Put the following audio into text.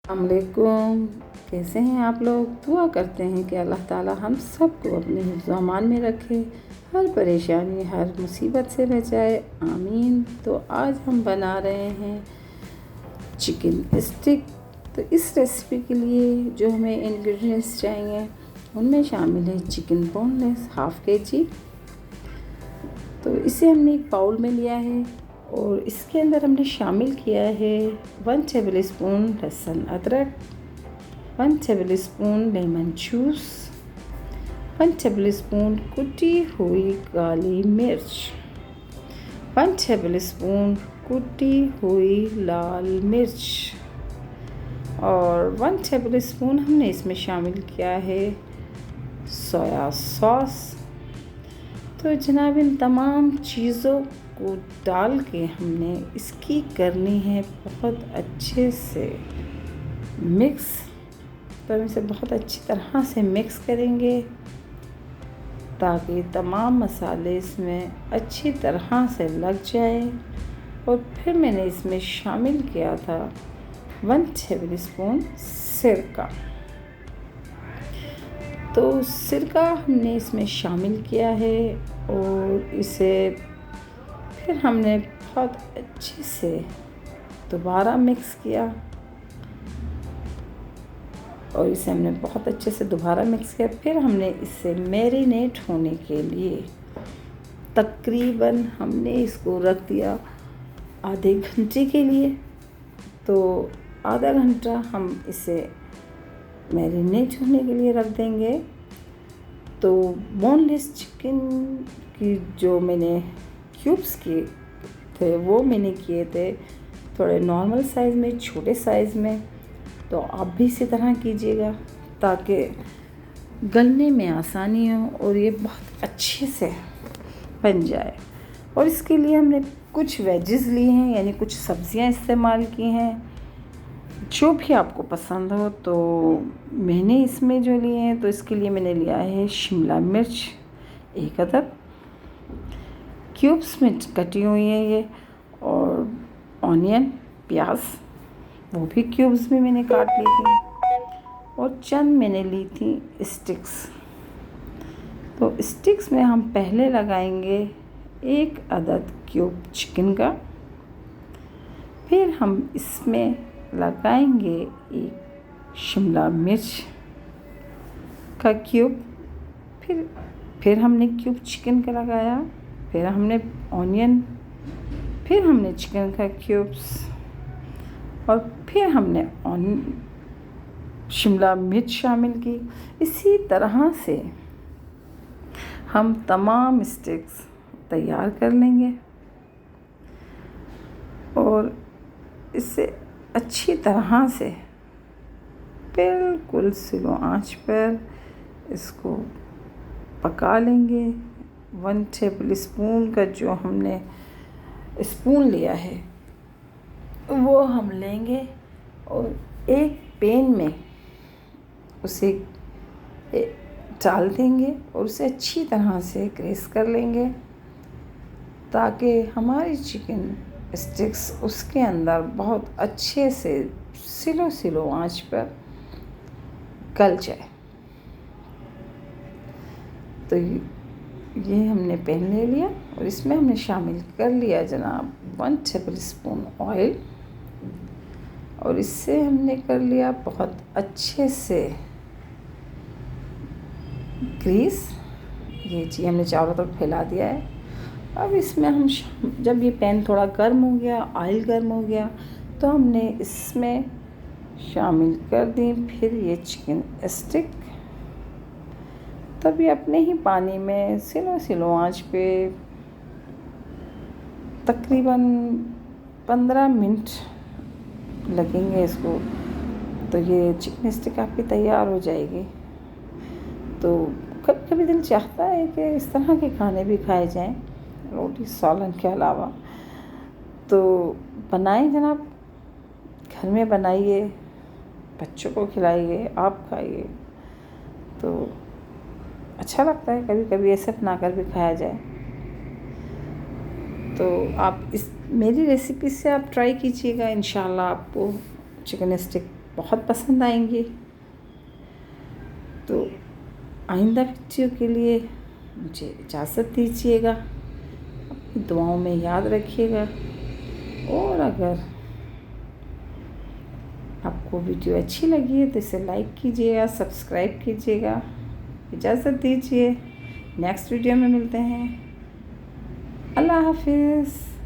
अस्सलामुअलैकुम। कैसे हैं आप लोग? दुआ करते हैं कि अल्लाह ताला हम सबको अपने हिफ्ज़ व अमान में रखे, हर परेशानी हर मुसीबत से बचाए, आमीन। तो आज हम बना रहे हैं चिकन स्टिक। तो इस रेसिपी के लिए जो हमें इंग्रेडिएंट्स चाहिए उनमें शामिल है चिकन बोनलेस हाफ़ kg। तो इसे हमने एक बाउल में लिया है और इसके अंदर हमने शामिल किया है 1 टेबल स्पून लहसुन अदरक, 1 table spoon lemon juice, 1 table spoon कुटी हुई काली मिर्च, 1 टेबल स्पून कुटी हुई लाल मिर्च और 1 टेबल स्पून हमने इसमें शामिल किया है सोया सॉस। तो जनाब इन तमाम चीज़ों को डाल के हमने इसकी करनी है बहुत अच्छे से मिक्स। तो हम इसे बहुत अच्छी तरह से मिक्स करेंगे ताकि तमाम मसाले इसमें अच्छी तरह से लग जाए। और फिर मैंने इसमें शामिल किया था 1 टेबल स्पून सिरका। तो सिरका हमने इसमें शामिल किया है और इसे फिर हमने बहुत अच्छे से दोबारा मिक्स किया और इसे हमने बहुत अच्छे से दोबारा मिक्स किया। फिर हमने इसे मैरिनेट होने के लिए तकरीबन हमने इसको रख दिया आधे घंटे के लिए। तो आधा घंटा हम इसे मैरिनेट होने के लिए रख देंगे। तो बोनलेस चिकन की जो मैंने क्यूब्स किए थे वो मैंने किए थे थोड़े नॉर्मल साइज़ में, छोटे साइज़ में। तो आप भी इसी तरह कीजिएगा ताकि गलने में आसानी हो और ये बहुत अच्छे से बन जाए। और इसके लिए हमने कुछ वेजेस लिए हैं, यानी कुछ सब्ज़ियां इस्तेमाल की हैं जो भी आपको पसंद हो। तो मैंने इसमें जो लिए हैं तो इसके लिए मैंने लिया है शिमला मिर्च 1 अदद, क्यूब्स में कटी हुई है ये, और ऑनियन प्याज वो भी क्यूब्स में मैंने काट ली थी, और चंद मैंने ली थी स्टिक्स। तो स्टिक्स में हम पहले लगाएंगे 1 अदद क्यूब चिकन का, फिर हम इसमें लगाएंगे 1 शिमला मिर्च का क्यूब, फिर हमने क्यूब चिकन का लगाया, फिर हमने ऑनियन, फिर हमने चिकन का क्यूब्स, और फिर हमने शिमला मिर्च शामिल की। इसी तरह से हम तमाम स्टिक्स तैयार कर लेंगे और इसे अच्छी तरह से बिल्कुल स्लो आंच पर इसको पका लेंगे। 1 टेबल स्पून का जो हमने स्पून लिया है वो हम लेंगे और एक पैन में उसे डाल देंगे और उसे अच्छी तरह से ग्रेस कर लेंगे ताकि हमारी चिकन स्टिक्स उसके अंदर बहुत अच्छे से स्लो आंच पर गल जाए। तो ये हमने पैन ले लिया और इसमें हमने शामिल कर लिया जनाब 1 टेबल स्पून ऑयल, और इससे हमने कर लिया बहुत अच्छे से ग्रीस। ये जी हमने चारों तरफ फैला दिया है। अब इसमें हम जब ये पैन थोड़ा गर्म हो गया, ऑयल गर्म हो गया, तो हमने इसमें शामिल कर दी फिर ये चिकन स्टिक। तब ये अपने ही पानी में स्लो आंच पे तकरीबन 15 मिनट लगेंगे इसको। तो ये चिकन स्टिक आपकी तैयार हो जाएगी। तो कभी कभी दिल चाहता है कि इस तरह के खाने भी खाए जाएं रोटी सालन के अलावा। तो बनाएं जनाब, घर में बनाइए, बच्चों को खिलाइए, आप खाइए। तो अच्छा लगता है कभी कभी ऐसे बना कर भी खाया जाए। तो आप इस मेरी रेसिपी से आप ट्राई कीजिएगा, इंशाल्लाह आपको चिकन स्टिक बहुत पसंद आएंगी। तो आइंदा वीडियो के लिए मुझे इजाज़त दीजिएगा। अपनी दुआओं में याद रखिएगा। और अगर आपको वीडियो अच्छी लगी है तो इसे लाइक कीजिएगा, सब्सक्राइब कीजिएगा। इजाज़त दीजिए, नेक्स्ट वीडियो में मिलते हैं। अल्लाह हाफिज़।